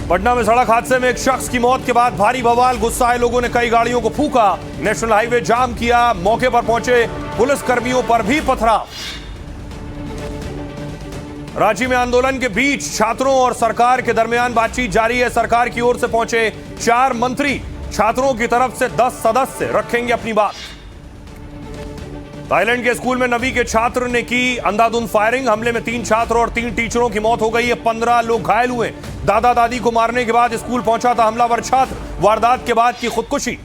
पटना में सड़क हादसे में एक शख्स की मौत के बाद भारी बवाल। गुस्साए लोगों ने कई गाड़ियों को फूंका, नेशनल हाईवे जाम किया। मौके पर पहुंचे पुलिस कर्मियों पर भी पथराव। रांची में आंदोलन के बीच छात्रों और सरकार के दरमियान बातचीत जारी है। सरकार की ओर से पहुंचे 4 मंत्री, छात्रों की तरफ से 10 सदस्य रखेंगे अपनी बात। थाईलैंड के स्कूल में 9वीं के छात्र ने की अंधाधुंध फायरिंग। हमले में 3 छात्र और 3 टीचरों की मौत हो गई है। 15 लोग घायल हुए। दादा दादी को मारने के बाद स्कूल पहुंचा था हमलावर छात्र, वारदात के बाद की खुदकुशी।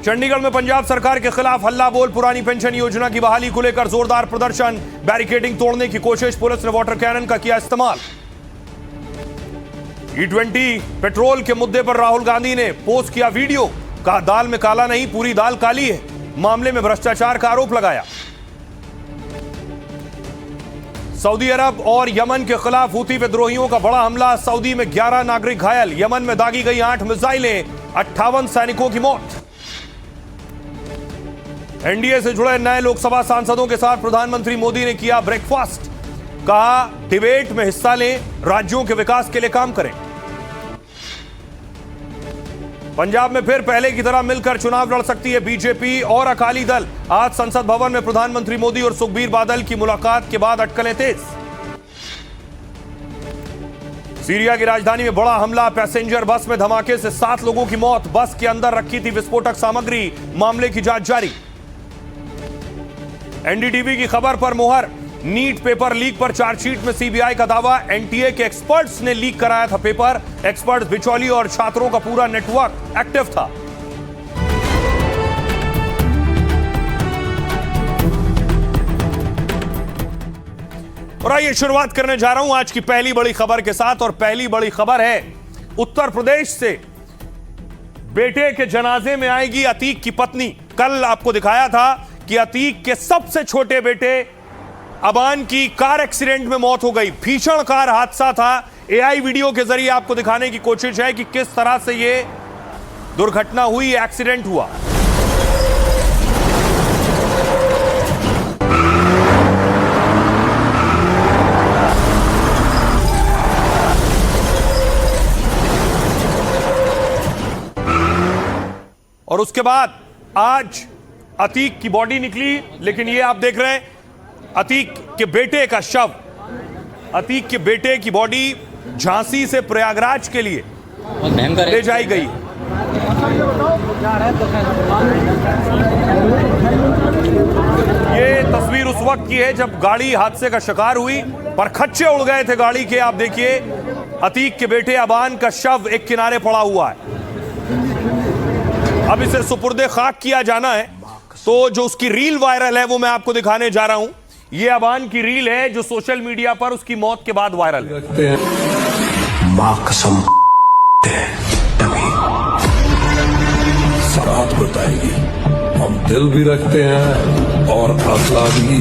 चंडीगढ़ में पंजाब सरकार के खिलाफ हल्ला बोल। पुरानी पेंशन योजना की बहाली को लेकर जोरदार प्रदर्शन, बैरिकेडिंग तोड़ने की कोशिश। पुलिस ने वाटर कैनन का किया इस्तेमाल। E20 पेट्रोल के मुद्दे पर राहुल गांधी ने पोस्ट किया वीडियो, कहा दाल में काला नहीं पूरी दाल काली है। मामले में भ्रष्टाचार का आरोप लगाया। सऊदी अरब और यमन के खिलाफ हूती विद्रोहियों का बड़ा हमला। सऊदी में 11 नागरिक घायल। यमन में दागी गई 8 मिसाइलें, 58 सैनिकों की मौत। एनडीए से जुड़े नए लोकसभा सांसदों के साथ प्रधानमंत्री मोदी ने किया ब्रेकफास्ट। कहा डिबेट में हिस्सा लें, राज्यों के विकास के लिए काम करें। पंजाब में फिर पहले की तरह मिलकर चुनाव लड़ सकती है बीजेपी और अकाली दल। आज संसद भवन में प्रधानमंत्री मोदी और सुखबीर बादल की मुलाकात के बाद अटकलें तेज। सीरिया की राजधानी में बड़ा हमला। पैसेंजर बस में धमाके से 7 लोगों की मौत। बस के अंदर रखी थी विस्फोटक सामग्री। मामले की जांच जारी। एनडीटीवी की खबर पर मुहर। नीट पेपर लीक पर चार्जशीट में सीबीआई का दावा। एनटीए के एक्सपर्ट्स ने लीक कराया था पेपर। एक्सपर्ट्स, बिचौली और छात्रों का पूरा नेटवर्क एक्टिव था। और आइए शुरुआत करने जा रहा हूं आज की पहली बड़ी खबर के साथ। और पहली बड़ी खबर है उत्तर प्रदेश से। बेटे के जनाजे में आएगी अतीक की पत्नी। कल आपको दिखाया था कि अतीक के सबसे छोटे बेटे अबान की कार एक्सीडेंट में मौत हो गई। भीषण कार हादसा था। एआई वीडियो के जरिए आपको दिखाने की कोशिश है कि किस तरह से यह दुर्घटना हुई, एक्सीडेंट हुआ। और उसके बाद आज अतीक की बॉडी निकली, लेकिन ये आप देख रहे हैं अतीक के बेटे का शव। अतीक के बेटे की बॉडी झांसी से प्रयागराज के लिए ले जाई गई। ये तस्वीर उस वक्त की है जब गाड़ी हादसे का शिकार हुई, पर खच्चे उड़ गए थे गाड़ी के। आप देखिए अतीक के बेटे अबान का शव एक किनारे पड़ा हुआ है। अब इसे सुपुर्दे खाक किया जाना है। तो जो उसकी रील वायरल है वो मैं आपको दिखाने जा रहा हूं। ये अबान की रील है जो सोशल मीडिया पर उसकी मौत के बाद वायरल है। मां कसम सराहत बताएगी। हम दिल भी रखते हैं और असला भी।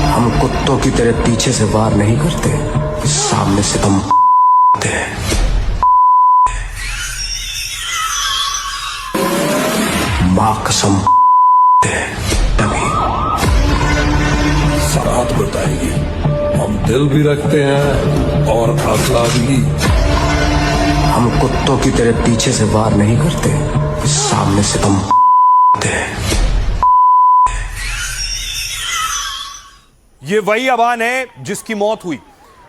हम कुत्तों की तरह पीछे से वार नहीं करते, सामने से हम मां कसम सराहत बताएगी। हम दिल भी रखते हैं और असला भी। हम कुत्तों की तरह पीछे से वार नहीं करते, सामने से हम ये वही अबान है जिसकी मौत हुई।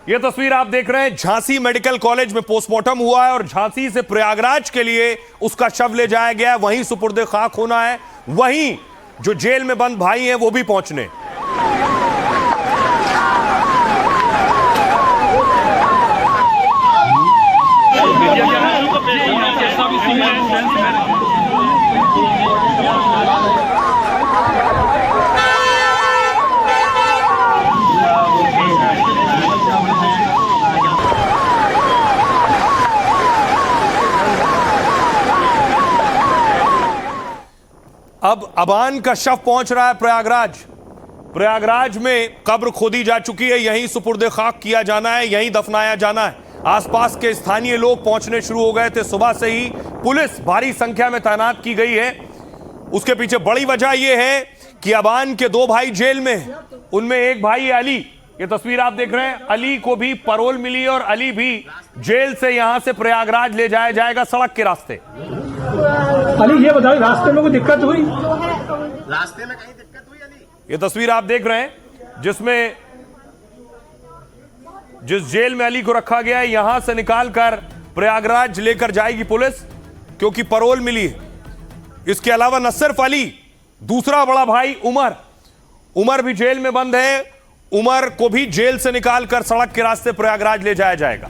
ये तस्वीर आप देख रहे हैं झांसी मेडिकल कॉलेज में पोस्टमार्टम हुआ है और झांसी से प्रयागराज के लिए उसका शव ले जाया गया है। वहीं सुपुर्दे खाक होना है। वहीं जो जेल में बंद भाई हैं वो भी पहुंचने। अब अबान का शव पहुंच रहा है प्रयागराज। प्रयागराज में कब्र खोदी जा चुकी है। यहीं सुपुर्दे खाक किया जाना है, यहीं दफनाया जाना है। आसपास के स्थानीय लोग पहुंचने शुरू हो गए थे। सुबह से ही पुलिस भारी संख्या में तैनात की गई है। उसके पीछे बड़ी वजह यह है कि अबान के 2 भाई जेल में हैं। उनमें एक भाई अली, ये तस्वीर आप देख रहे हैं, अली को भी पैरोल मिली और अली भी जेल से यहां से प्रयागराज ले जाया जाएगा सड़क के रास्ते। अली ये बताओ, रास्ते में कोई दिक्कत हुई? रास्ते में कहीं दिक्कत हुई अली? ये तस्वीर आप देख रहे हैं जिसमें जिस जेल में अली को रखा गया है, यहां से निकालकर प्रयागराज लेकर जाएगी पुलिस, क्योंकि पैरोल मिली है। इसके अलावा न सिर्फ अली, दूसरा बड़ा भाई उमर भी जेल में बंद है। उमर को भी जेल से निकालकर सड़क के रास्ते प्रयागराज ले जाया जाएगा।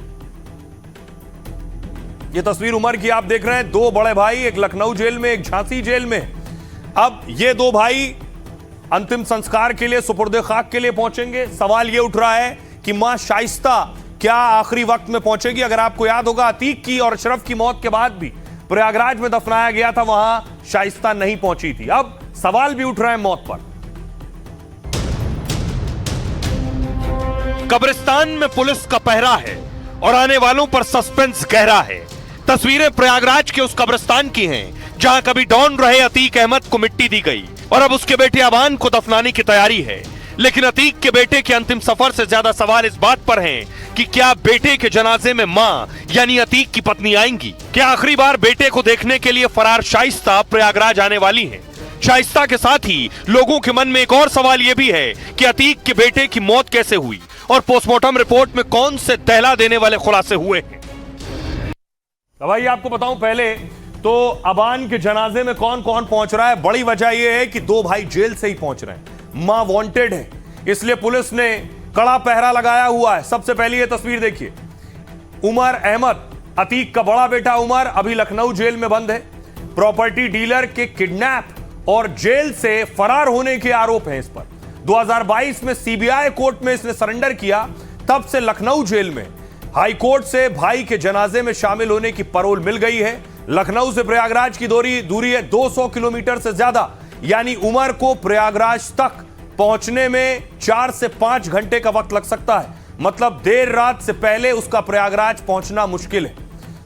यह तस्वीर उमर की आप देख रहे हैं। दो बड़े भाई, एक लखनऊ जेल में, एक झांसी जेल में। अब ये दो भाई अंतिम संस्कार के लिए, सुपुर्दे खाक के लिए पहुंचेंगे। सवाल यह उठ रहा है कि मां शाइस्ता क्या आखिरी वक्त में पहुंचेगी? अगर आपको याद होगा, अतीक की और अशरफ की मौत के बाद भी प्रयागराज में दफनाया गया था, वहां शाइस्ता नहीं पहुंची थी। अब सवाल भी उठ रहा है मौत पर। कब्रिस्तान में पुलिस का पहरा है और आने वालों पर सस्पेंस गहरा है। तस्वीरें प्रयागराज के उस कब्रिस्तान की हैं जहां कभी डॉन रहे अतीक अहमद को मिट्टी दी गई और अब उसके बेटे अबान को दफनाने की तैयारी है। लेकिन अतीक के बेटे के अंतिम सफर से ज्यादा सवाल इस बात पर हैं कि क्या बेटे के जनाजे में मां यानी अतीक की पत्नी आएंगी? क्या आखिरी बार बेटे को देखने के लिए फरार शाइस्ता प्रयागराज आने वाली हैं? शाइस्ता के साथ ही लोगों के मन में एक और सवाल यह भी है कि अतीक के बेटे की मौत कैसे हुई और पोस्टमार्टम रिपोर्ट में कौन से दहला देने वाले खुलासे हुए हैं। तो भाई आपको बताऊं, पहले तो अबान के जनाजे में कौन कौन पहुंच रहा है। बड़ी वजह यह है कि दो भाई जेल से ही पहुंच रहे हैं। मां वांटेड है, इसलिए पुलिस ने कड़ा पहरा लगाया हुआ है। सबसे पहले यह तस्वीर देखिए, उमर अहमद, अतीक का बड़ा बेटा उमर, अभी लखनऊ जेल में बंद है। प्रॉपर्टी डीलर के किडनैप और जेल से फरार होने के आरोप हैं इस पर। 2022 में सीबीआई कोर्ट में इसने सरेंडर किया, तब से लखनऊ जेल में। हाई कोर्ट से भाई के जनाजे में शामिल होने की पैरोल मिल गई है। लखनऊ से प्रयागराज की दूरी है 200 किलोमीटर से ज्यादा, यानी उमर को प्रयागराज तक पहुंचने में 4 से 5 घंटे का वक्त लग सकता है। मतलब देर रात से पहले उसका प्रयागराज पहुंचना मुश्किल है।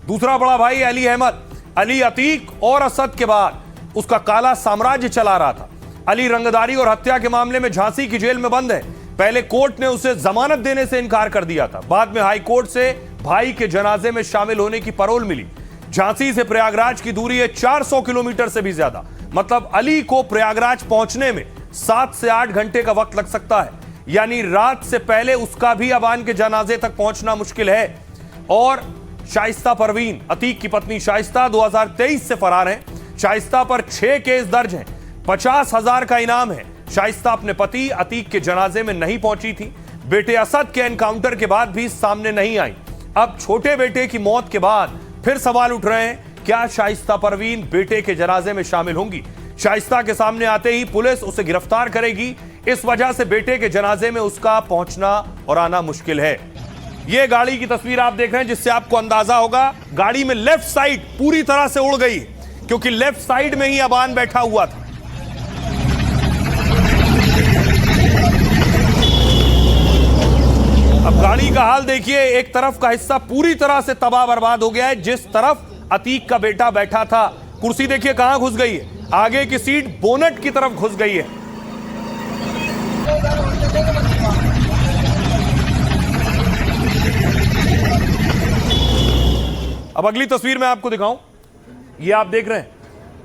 दूसरा बड़ा भाई अली अहमद, अली अतीक और असद के बाद उसका काला साम्राज्य चला रहा था। अली रंगदारी और हत्या के मामले में झांसी की जेल में बंद है। पहले कोर्ट ने उसे जमानत देने से इनकार कर दिया था, बाद में हाई कोर्ट से भाई के जनाजे में शामिल होने की पैरोल मिली। झांसी से प्रयागराज की दूरी है 400 किलोमीटर से भी ज्यादा। मतलब अली को प्रयागराज पहुंचने में 7 से 8 घंटे का वक्त लग सकता है, यानी रात से पहले उसका भी अबान के जनाजे तक पहुंचना मुश्किल है। और शाइस्ता परवीन, अतीक की पत्नी शाइस्ता 2023 से फरार है। शाइस्ता पर 6 केस दर्ज हैं, 50,000 का इनाम है। शाइस्ता अपने पति अतीक के जनाजे में नहीं पहुंची थी। बेटे असद के एनकाउंटर के बाद भी सामने नहीं आई। अब छोटे बेटे की मौत के बाद फिर सवाल उठ रहे हैं, क्या शाइस्ता परवीन बेटे के जनाजे में शामिल होंगी? शाइस्ता के सामने आते ही पुलिस उसे गिरफ्तार करेगी। इस वजह से बेटे के जनाजे में उसका पहुंचना और आना मुश्किल है। यह गाड़ी की तस्वीर आप देख रहे हैं, जिससे आपको अंदाजा होगा गाड़ी में लेफ्ट साइड पूरी तरह से उड़ गई, क्योंकि लेफ्ट साइड में ही अबान बैठा हुआ था। अब गाड़ी का हाल देखिए, एक तरफ का हिस्सा पूरी तरह से तबाह बर्बाद हो गया है। जिस तरफ अतीक का बेटा बैठा था, कुर्सी देखिए कहां घुस गई है, आगे की सीट बोनट की तरफ घुस गई है। अब अगली तस्वीर मैं आपको दिखाऊं, ये आप देख रहे हैं,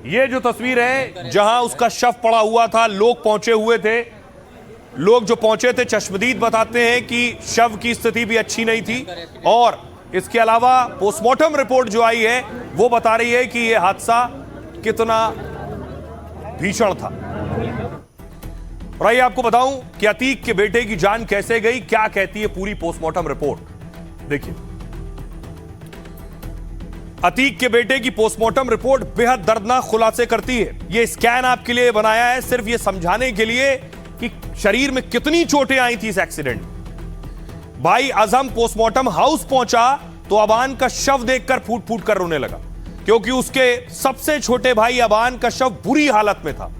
ये जो तस्वीर है जहां उसका शव पड़ा हुआ था, लोग पहुंचे हुए थे। लोग जो पहुंचे थे चश्मदीद बताते हैं कि शव की स्थिति भी अच्छी नहीं थी। और इसके अलावा पोस्टमार्टम रिपोर्ट जो आई है वो बता रही है कि यह हादसा कितना भीषण था। और आइए आपको बताऊं कि अतीक के बेटे की जान कैसे गई, क्या कहती है पूरी पोस्टमार्टम रिपोर्ट। देखिए, अतीक के बेटे की पोस्टमार्टम रिपोर्ट बेहद दर्दनाक खुलासे करती है। यह स्कैन आपके लिए बनाया है सिर्फ यह समझाने के लिए कि शरीर में कितनी चोटें आई थी इस एक्सीडेंट। भाई अजम पोस्टमार्टम हाउस पहुंचा तो अबान का शव देखकर फूट फूट कर रोने लगा, क्योंकि उसके सबसे छोटे भाई अबान का शव बुरी हालत में था।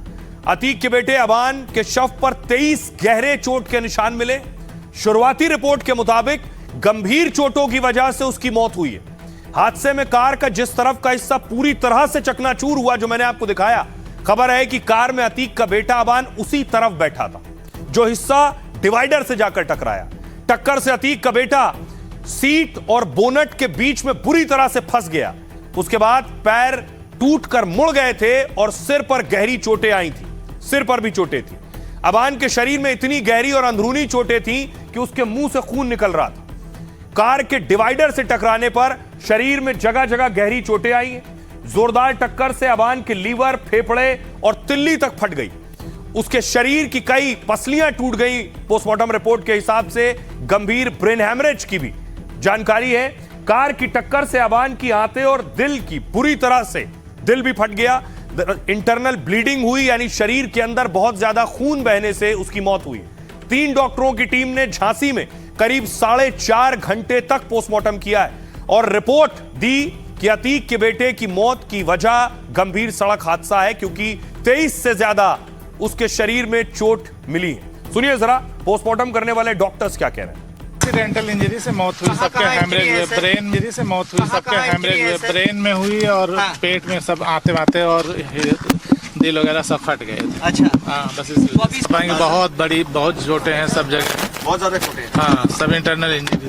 अतीक के बेटे अबान के शव पर 23 गहरे चोट के निशान मिले। शुरुआती रिपोर्ट के मुताबिक गंभीर चोटों की वजह से उसकी मौत हुई है। हादसे में कार का जिस तरफ का हिस्सा पूरी तरह से चकनाचूर हुआ, जो मैंने आपको दिखाया, खबर है कि कार में अतीक का बेटा अबान उसी तरफ बैठा था। जो हिस्सा डिवाइडर से जाकर टकराया। टक्कर से अतीक का बेटा सीट और बोनट के बीच में बुरी तरह से फंस गया। उसके बाद पैर टूटकर मुड़ गए थे और सिर पर गहरी चोटें आई थी। सिर पर भी चोटें थी। अबान के शरीर में इतनी गहरी और अंदरूनी चोटें थीं कि उसके मुंह से खून निकल रहा था। कार के डिवाइडर से टकराने पर शरीर में जगह जगह गहरी चोटें आई हैं। जोरदार टक्कर से अबान के लीवर, फेफड़े और तिल्ली तक फट गई। उसके शरीर की कई पसलियां टूट गई। पोस्टमार्टम रिपोर्ट के हिसाब से गंभीर ब्रेन हैमरेज की भी जानकारी है। कार की टक्कर से अबान की आंतें और दिल की बुरी तरह से दिल भी फट गया। इंटरनल ब्लीडिंग हुई, यानी शरीर के अंदर बहुत ज्यादा खून बहने से उसकी मौत हुई। 3 डॉक्टरों की टीम ने झांसी में करीब 4.5 घंटे तक पोस्टमार्टम किया है और रिपोर्ट दी कि अतीक के बेटे की मौत की वजह गंभीर सड़क हादसा है, क्योंकि 23 से ज्यादा उसके शरीर में चोट मिली है। सुनिए जरा पोस्टमार्टम करने वाले डॉक्टर्स क्या कह रहे हैं। एक्सीडेंटल इंजरी से मौत हुई, सबके हैमरेज हुए, ब्रेन इंजरी से मौत हुई, सबके हैमरेज हुए, ब्रेन में हुई और पेट में सब आते और दिल वगैरह सब फट गए। अच्छा, हाँ बस इसलिए बहुत बड़ी बहुत चोटें हैं सब जगह, बहुत ज्यादा छोटे हैं। हाँ सब इंटरनल इंजरी।